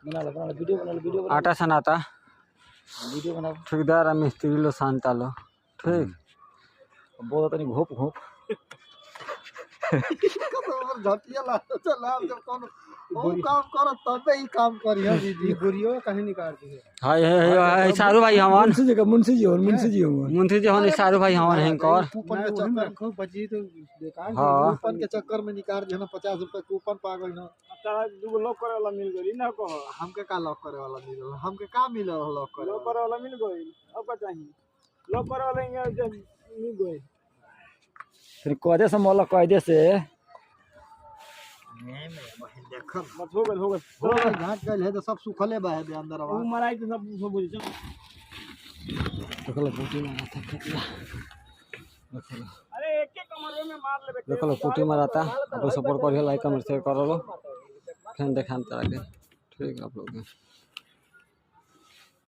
आटा सनाता ठेकेदार मिस्त्री लो शांता लो ठीक बहुत तनी घोप घोप घटिया लागत चला जब कौन वो काम करो तबे ही काम करियो दीदी बुरियो कहीं निकाल दी हाय हाय सारू भाई हवन मुंशी जी हवन सारू भाई हवन हैंकर कूपन के चक्कर खूब बची तो बेकार हां कूपन के चक्कर में निकाल जे ना 50 रुपए कूपन पा गई ना तारा दूगो लॉक करे वाला मिल गई ना कहो हमके का लॉक करे वाला मिलल हमके का मिलल लॉक करे वाला मिल गई अब का चाहिए लॉक करे वाला यहाँ जब मिल गई फिर कोदे से मोला कोदे से देखल बस हो गए घाट गइल है तो सब सुखले बा है अंदर वो मराई तो सब बुझ चल देखलो पुटी मारा था देखलो अरे एक एक कमरे में मार लेबे देखलो पुटी मारा था आप सपोर्ट करियो लाइक कमेंट शेयर करो लो फिर देखान तरह के ठीक आप लोग